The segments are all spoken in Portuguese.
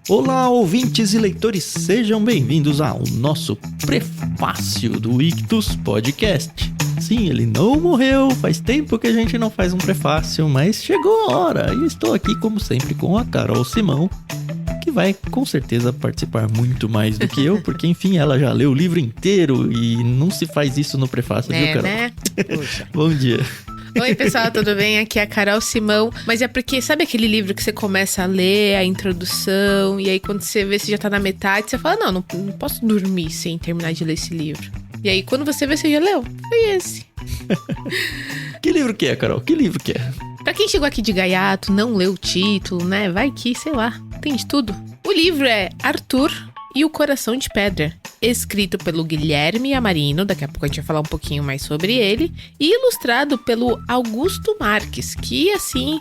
Olá, ouvintes e leitores, sejam bem-vindos ao nosso prefácio do Ictus Podcast. Sim, ele não morreu, faz tempo que a gente não faz um prefácio, mas chegou a hora e estou aqui, como sempre, com a Carol Simão, que vai, com certeza, participar muito mais do que eu, porque, enfim, ela já leu o livro inteiro e não se faz isso no prefácio, viu, Carol? Né? Puxa. Bom dia. Oi, pessoal, tudo bem? Aqui é a Carol Simão. Mas é porque, sabe aquele livro que você começa a ler, a introdução, e aí quando você vê, você já tá na metade, você fala, não posso dormir sem terminar de ler esse livro. E aí, quando você vê, você já leu. Foi esse. Que livro que é, Carol? Que livro que é? Pra quem chegou aqui de gaiato, não leu o título, né? Vai que, sei lá, tem de tudo. O livro é Arthur e o Coração de Pedra, escrito pelo Guilherme Amarino, daqui a pouco a gente vai falar um pouquinho mais sobre ele, e ilustrado pelo Augusto Marques, que, assim,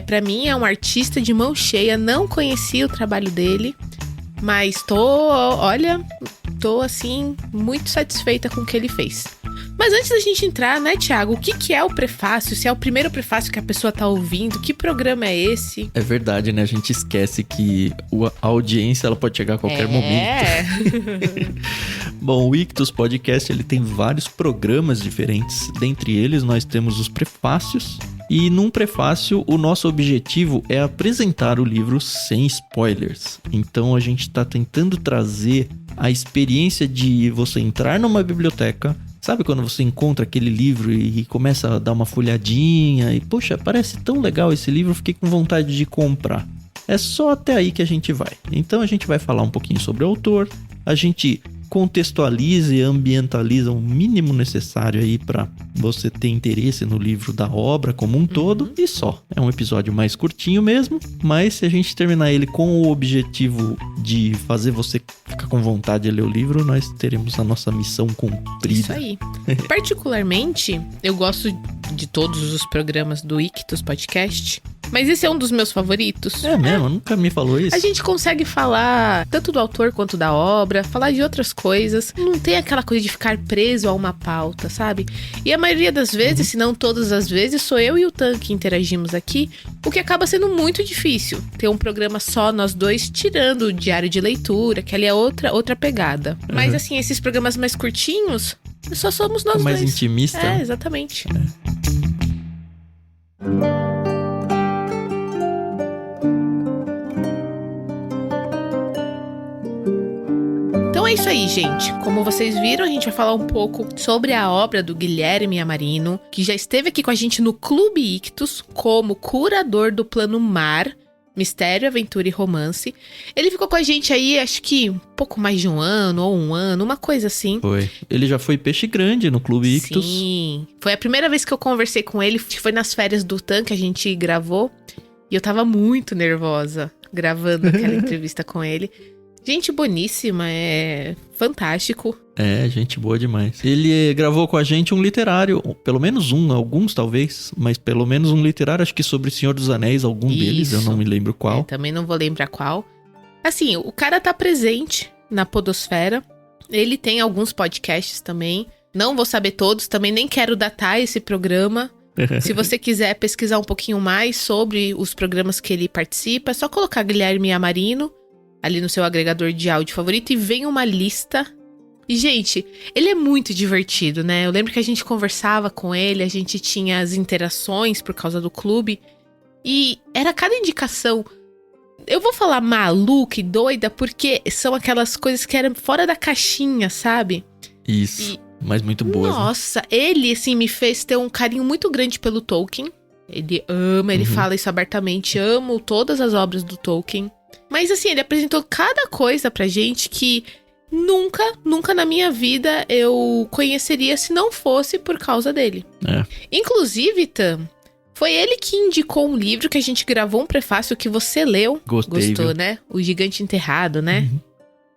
pra mim é um artista de mão cheia, não conhecia o trabalho dele, mas tô, assim, muito satisfeita com o que ele fez. Mas antes da gente entrar, né, Thiago, o que é o prefácio? Se é o primeiro prefácio que a pessoa tá ouvindo, que programa é esse? É verdade, né? A gente esquece que a audiência ela pode chegar a qualquer momento. Bom, o Ictus Podcast ele tem vários programas diferentes. Dentre eles, nós temos os prefácios. E num prefácio, o nosso objetivo é apresentar o livro sem spoilers. Então, a gente está tentando trazer a experiência de você entrar numa biblioteca. Sabe quando você encontra aquele livro e começa a dar uma folhadinha e, poxa, parece tão legal esse livro, fiquei com vontade de comprar. É só até aí que a gente vai. Então a gente vai falar um pouquinho sobre o autor, a gente contextualiza e ambientaliza o mínimo necessário aí para você ter interesse no livro da obra como um todo e só. É um episódio mais curtinho mesmo, mas se a gente terminar ele com o objetivo de fazer você ficar com vontade de ler o livro, nós teremos a nossa missão cumprida. Isso aí. Particularmente, eu gosto de todos os programas do Ictus Podcast, mas esse é um dos meus favoritos. É mesmo? Nunca me falou isso. A gente consegue falar tanto do autor quanto da obra, falar de outras coisas. Não tem aquela coisa de ficar preso a uma pauta, sabe? E a maioria das vezes, se não todas as vezes, sou eu e o Tan que interagimos aqui, o que acaba sendo muito difícil. Ter um programa só nós dois, tirando o diário de leitura, que ali é outra pegada. Mas assim, esses programas mais curtinhos, só somos nós mais dois. Mais intimista. É, exatamente. Então é isso aí, gente. Como vocês viram, a gente vai falar um pouco sobre a obra do Guilherme Amarino, que já esteve aqui com a gente no Clube Ictus como curador do Plano Mar, Mistério, Aventura e Romance. Ele ficou com a gente aí, acho que um pouco mais de um ano, ou um ano, uma coisa assim. Foi. Ele já foi peixe grande no Clube Ictus. Sim. Foi a primeira vez que eu conversei com ele, foi nas férias do Tan que a gente gravou. E eu tava muito nervosa gravando aquela entrevista com ele. Gente boníssima, é fantástico. É, gente boa demais. Ele gravou com a gente um literário, pelo menos um, alguns talvez, mas pelo menos um literário, acho que sobre Senhor dos Anéis, algum deles, eu não me lembro qual. Também não vou lembrar qual. Assim, o cara tá presente na podosfera, ele tem alguns podcasts também, não vou saber todos, também nem quero datar esse programa. Se você quiser pesquisar um pouquinho mais sobre os programas que ele participa, é só colocar Guilherme Amarino ali no seu agregador de áudio favorito e vem uma lista. E, gente, ele é muito divertido, né? Eu lembro que a gente conversava com ele, a gente tinha as interações por causa do clube. E era cada indicação. Eu vou falar maluca e doida porque são aquelas coisas que eram fora da caixinha, sabe? Isso, mas muito boas. Nossa, né? Ele, assim, me fez ter um carinho muito grande pelo Tolkien. Ele ama, ele fala isso abertamente. Amo todas as obras do Tolkien. Mas assim, ele apresentou cada coisa pra gente que nunca na minha vida eu conheceria se não fosse por causa dele. É. Inclusive, Tam, foi ele que indicou um livro que a gente gravou um prefácio que você leu. Gostou, viu? Né? O Gigante Enterrado, né?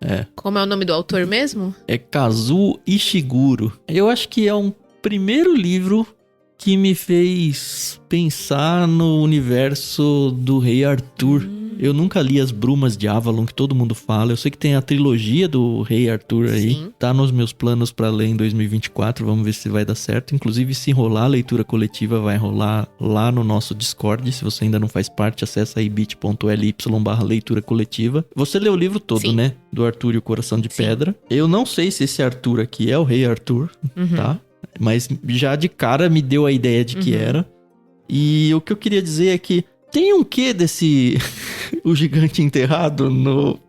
É. Como é o nome do autor mesmo? É Kazuo Ishiguro. Eu acho que é um primeiro livro que me fez pensar no universo do Rei Arthur. Eu nunca li As Brumas de Avalon, que todo mundo fala. Eu sei que tem a trilogia do Rei Arthur aí. Sim. Tá nos meus planos pra ler em 2024. Vamos ver se vai dar certo. Inclusive, se rolar a leitura coletiva, vai rolar lá no nosso Discord. Se você ainda não faz parte, acessa aí bit.ly/leitura coletiva. Você leu o livro todo, Sim. né? Do Arthur e o Coração de Sim. Pedra. Eu não sei se esse Arthur aqui é o Rei Arthur, tá? Mas já de cara me deu a ideia de que era. E o que eu queria dizer é que tem um quê desse... o gigante enterrado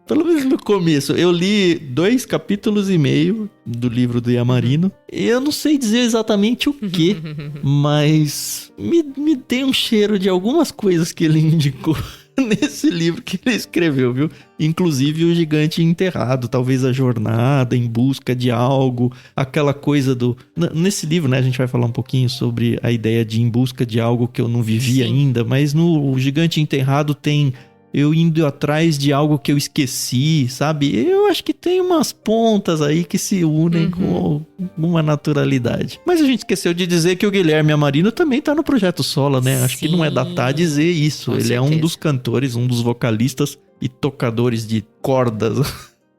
pelo menos no começo. Eu li 2 capítulos e meio do livro do Yamarino. E eu não sei dizer exatamente o quê, mas me tem um cheiro de algumas coisas que ele indicou nesse livro que ele escreveu, viu? Inclusive o gigante enterrado, talvez a jornada em busca de algo, aquela coisa do... Nesse livro, né, a gente vai falar um pouquinho sobre a ideia de em busca de algo que eu não vivi ainda, mas no gigante enterrado tem eu indo atrás de algo que eu esqueci, sabe? Eu acho que tem umas pontas aí que se unem com uma naturalidade. Mas a gente esqueceu de dizer que o Guilherme Amarino também tá no Projeto Sola, né? Acho que não é datar dizer isso. Com Ele certeza. é um dos cantores, um dos vocalistas e tocadores de cordas.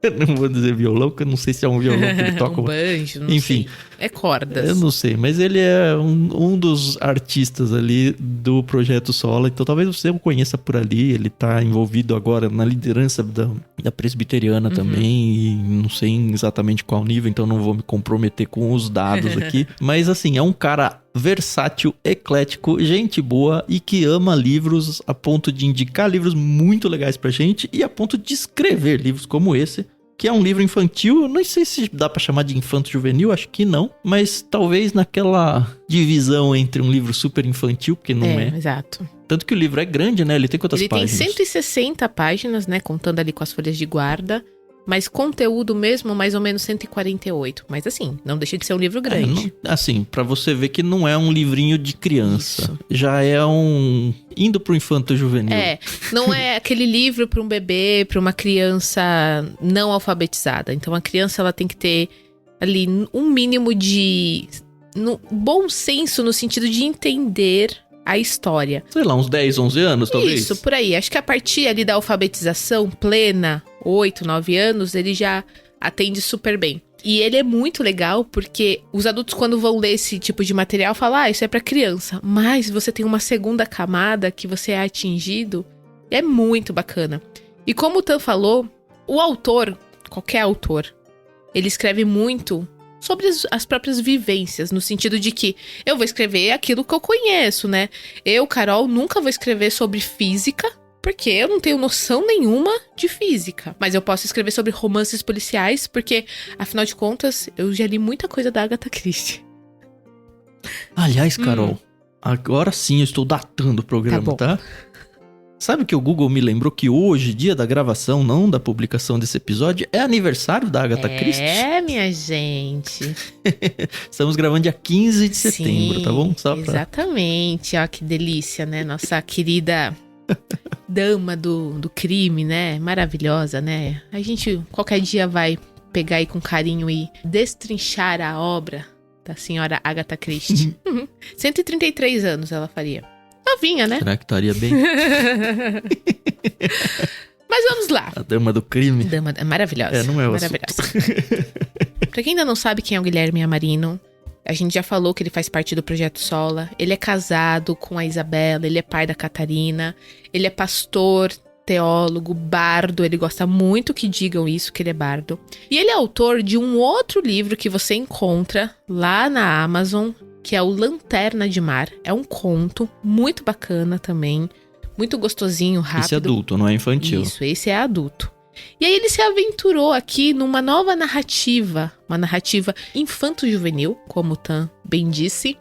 Eu não vou dizer violão, porque eu não sei se é um violão que ele toca. Um banjo, não Enfim, sei. É cordas. eu não sei, mas ele é um dos artistas ali do Projeto Sola, então talvez você o conheça por ali. Ele tá envolvido agora na liderança da presbiteriana também, e não sei exatamente qual nível, então não vou me comprometer com os dados aqui. Mas assim, é um cara versátil, eclético, gente boa e que ama livros a ponto de indicar livros muito legais pra gente e a ponto de escrever livros como esse, que é um livro infantil. Eu não sei se dá pra chamar de infanto-juvenil, acho que não, mas talvez naquela divisão entre um livro super infantil, porque não é. Exato. Tanto que o livro é grande, né? Ele tem quantas páginas? Ele tem 160 páginas, né? Contando ali com as folhas de guarda. Mas conteúdo mesmo, mais ou menos 148. Mas assim, não deixa de ser um livro grande. Assim, pra você ver que não é um livrinho de criança. Isso. Já é indo pro infanto-juvenil. Não é aquele livro pra um bebê, pra uma criança não alfabetizada. Então a criança, ela tem que ter ali um mínimo de bom senso no sentido de entender a história. Sei lá, uns 10, 11 anos, talvez? Isso, por aí. Acho que a partir ali da alfabetização plena, 8, 9 anos, ele já atende super bem. E ele é muito legal porque os adultos, quando vão ler esse tipo de material, falam, isso é pra criança. Mas você tem uma segunda camada que você é atingido, e é muito bacana. E como o Tan falou, o autor, qualquer autor, ele escreve muito sobre as próprias vivências, no sentido de que eu vou escrever aquilo que eu conheço, né? Eu, Carol, nunca vou escrever sobre física, porque eu não tenho noção nenhuma de física. Mas eu posso escrever sobre romances policiais, porque, afinal de contas, eu já li muita coisa da Agatha Christie. Aliás, Carol, agora sim eu estou datando o programa, tá? Sabe que o Google me lembrou que hoje, dia da gravação, não da publicação desse episódio, é aniversário da Agatha Christie? É, minha gente. Estamos gravando dia 15 de setembro, Sim, tá bom? Exatamente. Ó, que delícia, né? Nossa querida dama do crime, né? Maravilhosa, né? A gente qualquer dia vai pegar aí com carinho e destrinchar a obra da senhora Agatha Christie. 133 anos ela faria. Novinha, né? Será que estaria bem? Mas vamos lá. A dama do crime. Dama maravilhosa. Não é o maravilhosa. Pra quem ainda não sabe quem é o Guilherme Amarino, a gente já falou que ele faz parte do Projeto Sola. Ele é casado com a Isabela, ele é pai da Catarina, ele é pastor, teólogo, bardo. Ele gosta muito que digam isso, que ele é bardo. E ele é autor de um outro livro que você encontra lá na Amazon, que é o Lanterna de Mar. É um conto muito bacana também, muito gostosinho, rápido. Esse é adulto, não é infantil. Isso, esse é adulto. E aí ele se aventurou aqui numa nova narrativa, uma narrativa infanto-juvenil, como o Tan bem disse,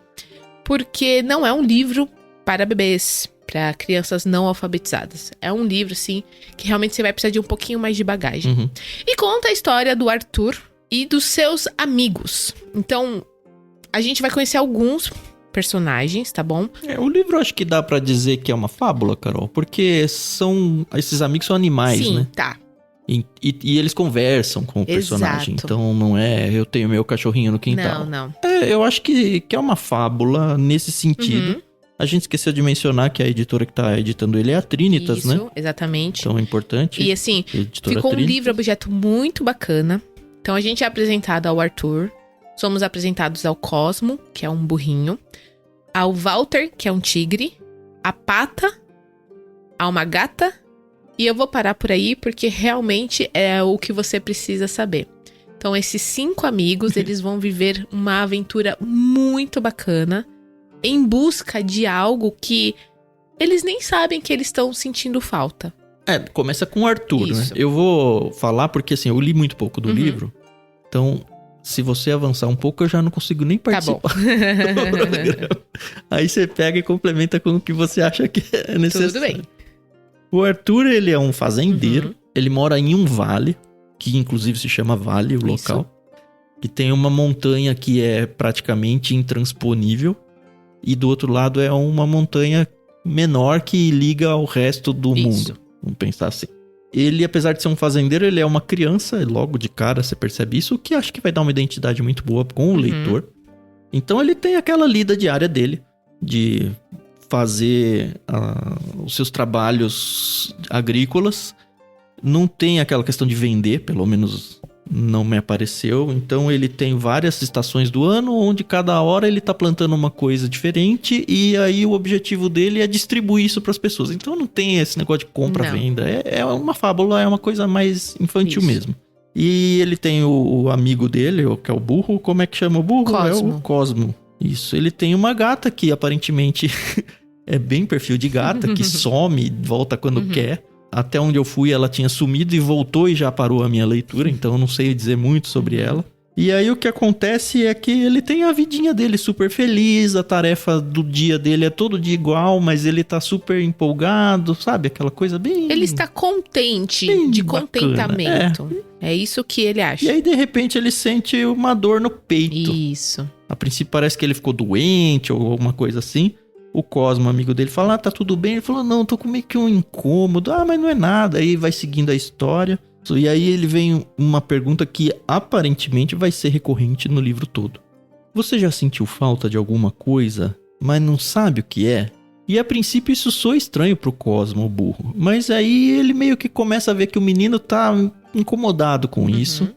porque não é um livro para bebês, para crianças não alfabetizadas. É um livro, assim, que realmente você vai precisar de um pouquinho mais de bagagem. E conta a história do Arthur e dos seus amigos. Então, a gente vai conhecer alguns personagens, tá bom? O livro acho que dá pra dizer que é uma fábula, Carol, porque esses amigos são animais, Sim, né? Tá. E eles conversam com o personagem. Exato. Então não é eu tenho meu cachorrinho no quintal. Não. eu acho que é uma fábula nesse sentido. Uhum. A gente esqueceu de mencionar que a editora que tá editando ele é a Trinitas, né? Isso, exatamente. Então é importante. E assim, Editora ficou um Trinitas. livro-objeto muito bacana. Então a gente é apresentado ao Arthur, somos apresentados ao Cosmo, que é um burrinho, ao Walter, que é um tigre, a Pata, a uma gata, e eu vou parar por aí porque realmente é o que você precisa saber. Então esses 5 amigos, eles vão viver uma aventura muito bacana em busca de algo que eles nem sabem que eles estão sentindo falta. Começa com o Arthur, Isso. né? Eu vou falar porque, assim, eu li muito pouco do livro. Então, se você avançar um pouco, eu já não consigo nem participar. Tá bom. do programa. Aí você pega e complementa com o que você acha que é necessário. Tudo bem. O Arthur, ele é um fazendeiro. Ele mora em um vale, que inclusive se chama Vale, o local. Que tem uma montanha que é praticamente intransponível. E do outro lado é uma montanha menor que liga ao resto do mundo. Vamos pensar assim. Ele, apesar de ser um fazendeiro, ele é uma criança. Logo de cara você percebe isso, o que acho que vai dar uma identidade muito boa com o leitor. Então ele tem aquela lida diária dele de fazer os seus trabalhos agrícolas. Não tem aquela questão de vender, pelo menos não me apareceu. Então ele tem várias estações do ano, onde cada hora ele tá plantando uma coisa diferente. E aí o objetivo dele é distribuir isso para as pessoas. Então não tem esse negócio de compra-venda. É uma fábula, é uma coisa mais infantil mesmo. E ele tem o amigo dele, que é o burro. Como é que chama o burro? Cosmo. É o Cosmo. Isso. Ele tem uma gata que aparentemente é bem perfil de gata, que some, volta quando quer. Até onde eu fui, ela tinha sumido e voltou e já parou a minha leitura, então eu não sei dizer muito sobre ela. E aí o que acontece é que ele tem a vidinha dele super feliz, a tarefa do dia dele é todo dia igual, mas ele tá super empolgado, sabe? Aquela coisa bem... Ele está contente, bem de bacana, contentamento. É isso que ele acha. E aí, de repente, ele sente uma dor no peito. Isso. A princípio parece que ele ficou doente ou alguma coisa assim. O Cosmo, amigo dele, fala, tá tudo bem? Ele falou, não, tô com meio que um incômodo. Mas não é nada. Aí vai seguindo a história. E aí ele vem uma pergunta que aparentemente vai ser recorrente no livro todo. Você já sentiu falta de alguma coisa, mas não sabe o que é? E a princípio isso soa estranho pro Cosmo, o burro. Mas aí ele meio que começa a ver que o menino tá incomodado com isso.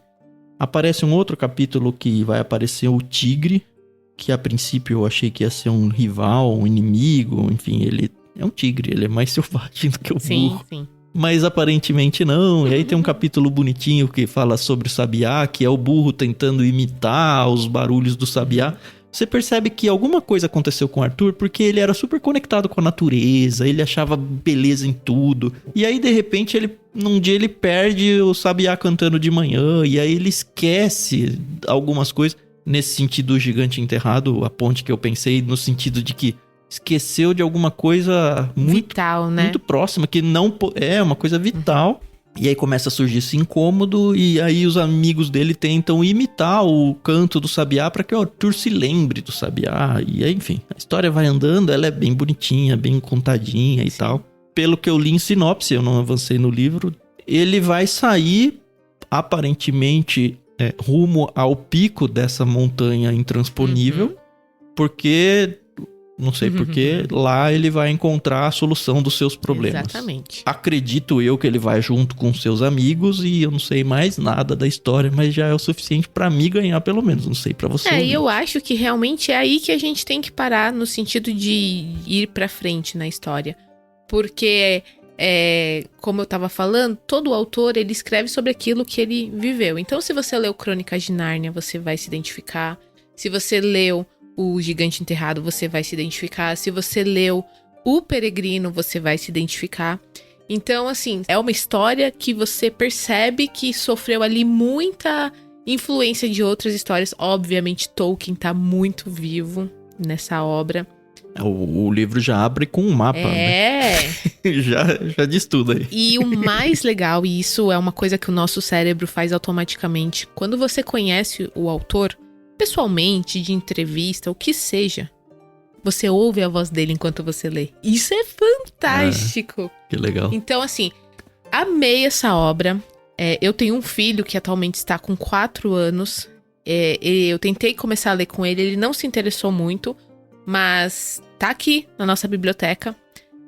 Aparece um outro capítulo que vai aparecer o tigre, que a princípio eu achei que ia ser um rival, um inimigo, enfim, ele é um tigre, ele é mais selvagem do que o burro. Sim. Mas aparentemente não. E aí tem um capítulo bonitinho que fala sobre o sabiá, que é o burro tentando imitar os barulhos do sabiá. Você percebe que alguma coisa aconteceu com o Arthur, porque ele era super conectado com a natureza, ele achava beleza em tudo. E aí, de repente, num dia ele perde o sabiá cantando de manhã, e aí ele esquece algumas coisas. Nesse sentido, o gigante enterrado, a ponte que eu pensei, no sentido de que esqueceu de alguma coisa muito vital, né? Muito próxima, que não é uma coisa vital. E aí começa a surgir esse incômodo, e aí os amigos dele tentam imitar o canto do sabiá para que o Arthur se lembre do sabiá. E aí, enfim, a história vai andando, ela é bem bonitinha, bem contadinha e tal. Pelo que eu li em sinopse, eu não avancei no livro, ele vai sair, aparentemente, rumo ao pico dessa montanha intransponível, porque... Não sei porque lá ele vai encontrar a solução dos seus problemas. Exatamente. Acredito eu que ele vai junto com seus amigos e eu não sei mais nada da história, mas já é o suficiente pra mim ganhar pelo menos. Não sei pra você. E eu acho que realmente é aí que a gente tem que parar no sentido de ir pra frente na história. Porque, como eu tava falando, todo autor ele escreve sobre aquilo que ele viveu. Então se você leu Crônicas de Nárnia, você vai se identificar. Se você leu O Gigante Enterrado, você vai se identificar. Se você leu O Peregrino, você vai se identificar. Então, assim, é uma história que você percebe que sofreu ali muita influência de outras histórias. Obviamente, Tolkien tá muito vivo nessa obra. O livro já abre com um mapa, né? já diz tudo aí. E o mais legal, e isso é uma coisa que o nosso cérebro faz automaticamente, quando você conhece o autor, pessoalmente, de entrevista, o que seja, você ouve a voz dele enquanto você lê. Isso é fantástico. Que legal. Então, assim, amei essa obra. Eu tenho um filho que atualmente está com 4 anos Eu tentei começar a ler com ele não se interessou muito, mas tá aqui na nossa biblioteca.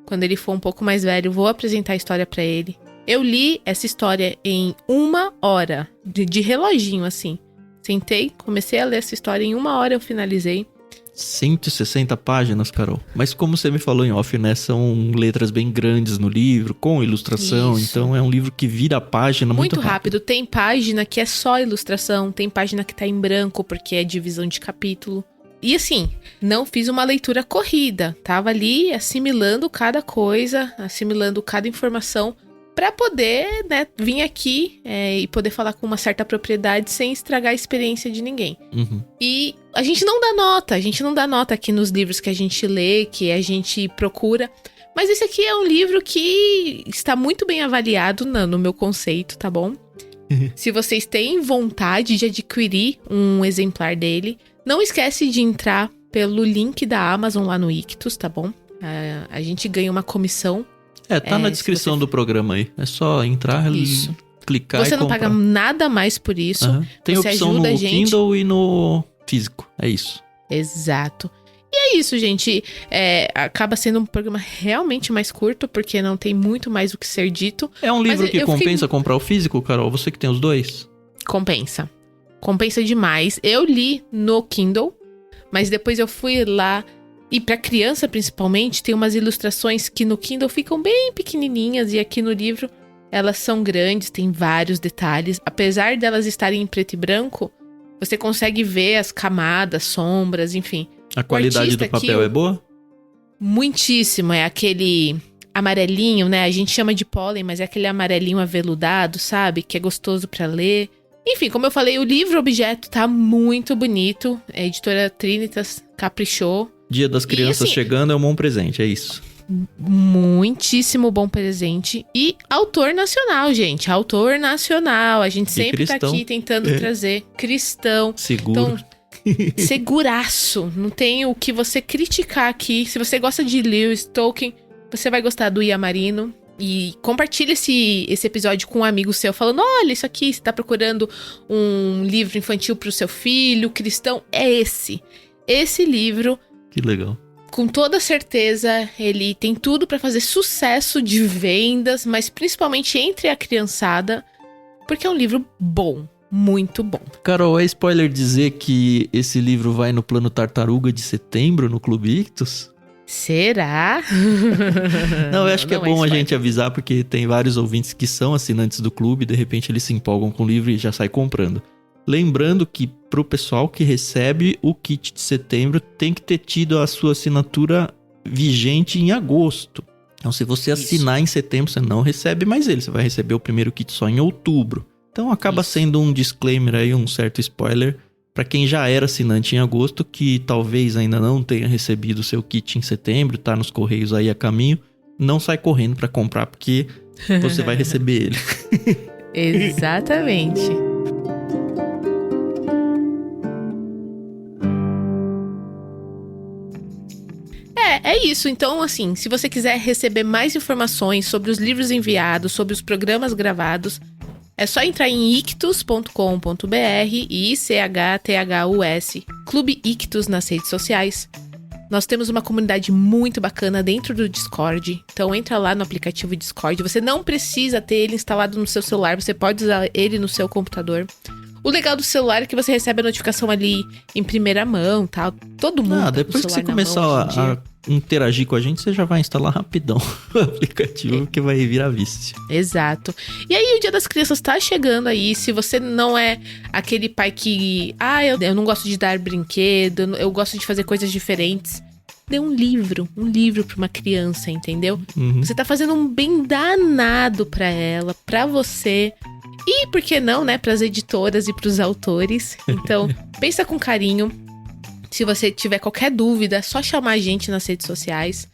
Quando ele for um pouco mais velho, vou apresentar a história pra ele. Eu li essa história em 1 hora, de reloginho, assim. Sentei, comecei a ler essa história, em 1 hora eu finalizei. 160 páginas, Carol. Mas como você me falou em off, né? São letras bem grandes no livro, com ilustração. Isso. Então é um livro que vira a página muito rápido. Tem página que é só ilustração, tem página que tá em branco, porque é divisão de capítulo. E assim, não fiz uma leitura corrida. Tava ali assimilando cada coisa, assimilando cada informação, pra poder, né, vir aqui e poder falar com uma certa propriedade sem estragar a experiência de ninguém. Uhum. E a gente não dá nota aqui nos livros que a gente lê, que a gente procura. Mas esse aqui é um livro que está muito bem avaliado no meu conceito, tá bom? Se vocês têm vontade de adquirir um exemplar dele, não esquece de entrar pelo link da Amazon lá no Ictus, tá bom? A gente ganha uma comissão. Tá na descrição do programa aí. É só entrar e clicar e comprar. Você não paga nada mais por isso. Uhum. Tem você opção ajuda no a gente. Kindle e no físico. É isso. Exato. E é isso, gente. Acaba sendo um programa realmente mais curto, porque não tem muito mais o que ser dito. É um livro que compensa comprar o físico, Carol? Você que tem os dois? Compensa. Compensa demais. Eu li no Kindle, mas depois eu fui lá. E pra criança, principalmente, tem umas ilustrações que no Kindle ficam bem pequenininhas. E aqui no livro, elas são grandes, tem vários detalhes. Apesar delas estarem em preto e branco, você consegue ver as camadas, sombras, enfim. A qualidade do papel é boa? Muitíssimo. É aquele amarelinho, né? A gente chama de pólen, mas é aquele amarelinho aveludado, sabe? Que é gostoso pra ler. Enfim, como eu falei, o livro objeto tá muito bonito. A editora Trinitas caprichou. Dia das Crianças chegando é um bom presente, é isso. Muitíssimo bom presente. E autor nacional, gente. Autor nacional. A gente sempre tá aqui tentando trazer cristão. Seguro. Então, seguraço. Não tem o que você criticar aqui. Se você gosta de Lewis Tolkien, você vai gostar do Iamarino. E compartilha esse episódio com um amigo seu, falando: olha, isso aqui, você tá procurando um livro infantil pro seu filho, cristão. É esse livro. Que legal. Com toda certeza, ele tem tudo pra fazer sucesso de vendas, mas principalmente entre a criançada, porque é um livro bom, muito bom. Carol, é spoiler dizer que esse livro vai no Plano Tartaruga de setembro, no Clube Ictus? Será? Não, eu acho que é bom a gente avisar, porque tem vários ouvintes que são assinantes do clube, de repente eles se empolgam com o livro e já saem comprando. Lembrando que pro pessoal que recebe o kit de setembro, tem que ter tido a sua assinatura vigente em agosto. Então, se você assinar em setembro, você não recebe mais ele. Você vai receber o primeiro kit só em outubro. Então, acaba sendo um disclaimer aí, um certo spoiler, para quem já era assinante em agosto, que talvez ainda não tenha recebido o seu kit em setembro, tá nos correios aí a caminho, não sai correndo para comprar, porque você vai receber ele. Exatamente. É isso. Então, assim, se você quiser receber mais informações sobre os livros enviados, sobre os programas gravados, é só entrar em ictus.com.br e ICHTHUS, Clube Ictus nas redes sociais. Nós temos uma comunidade muito bacana dentro do Discord, então entra lá no aplicativo Discord. Você não precisa ter ele instalado no seu celular, você pode usar ele no seu computador. O legal do celular é que você recebe a notificação ali em primeira mão, tá? Todo mundo. Depois que você começar a interagir com a gente, você já vai instalar rapidão o aplicativo, que vai virar vício. Exato. E aí o Dia das Crianças tá chegando aí. Se você não é aquele pai que... eu não gosto de dar brinquedo, eu gosto de fazer coisas diferentes. Dê um livro pra uma criança, entendeu? Uhum. Você tá fazendo um bem danado pra ela, pra você... E, por que não, né, pras editoras e pros autores. Então, pensa com carinho. Se você tiver qualquer dúvida, é só chamar a gente nas redes sociais.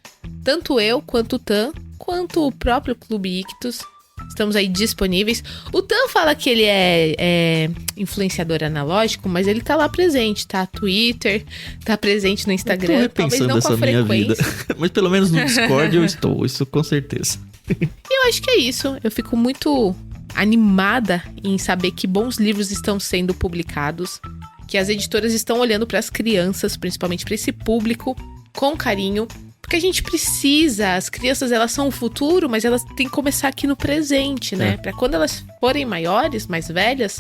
Tanto eu, quanto o Tan, quanto o próprio Clube Ictus. Estamos aí disponíveis. O Tan fala que ele é influenciador analógico, mas ele tá lá presente, tá? Twitter, tá presente no Instagram. Eu tô repensando essa minha vida. Mas pelo menos no Discord eu estou, isso com certeza. Eu acho que é isso. Eu fico muito... animada em saber que bons livros estão sendo publicados. que as editoras estão olhando para as crianças, principalmente para esse público, com carinho. Porque a gente precisa, as crianças elas são o futuro, mas elas têm que começar aqui no presente, né? Para quando elas forem maiores, mais velhas,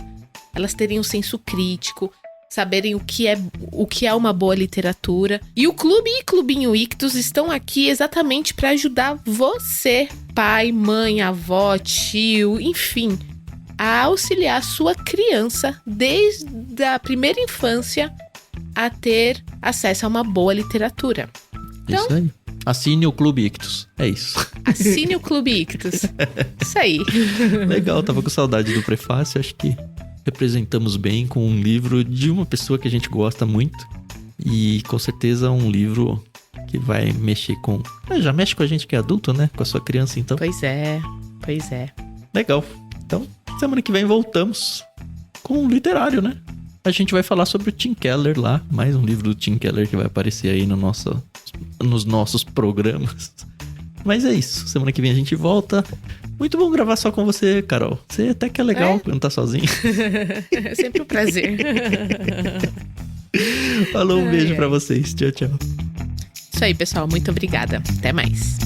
elas terem um senso crítico, saberem o que é uma boa literatura. E o Clube e Clubinho Ictus estão aqui exatamente para ajudar você, pai, mãe, avó, tio, enfim, a auxiliar a sua criança desde a primeira infância a ter acesso a uma boa literatura. Então, isso aí. Assine o Clube Ictus. É isso. Assine o Clube Ictus. Isso aí. Legal, tava com saudade do prefácio. Acho que representamos bem com um livro de uma pessoa que a gente gosta muito. E com certeza um livro que vai mexer com... Já mexe com a gente que é adulto, né? Com a sua criança, então. Pois é. Legal. Então, semana que vem voltamos com um literário, né? A gente vai falar sobre o Tim Keller lá. Mais um livro do Tim Keller que vai aparecer aí nos nossos programas. Mas é isso. Semana que vem a gente volta. Muito bom gravar só com você, Carol. Você até que é legal quando tá sozinho. É sempre um prazer. Falou, um beijo pra vocês. Tchau, tchau. Isso aí, pessoal. Muito obrigada. Até mais.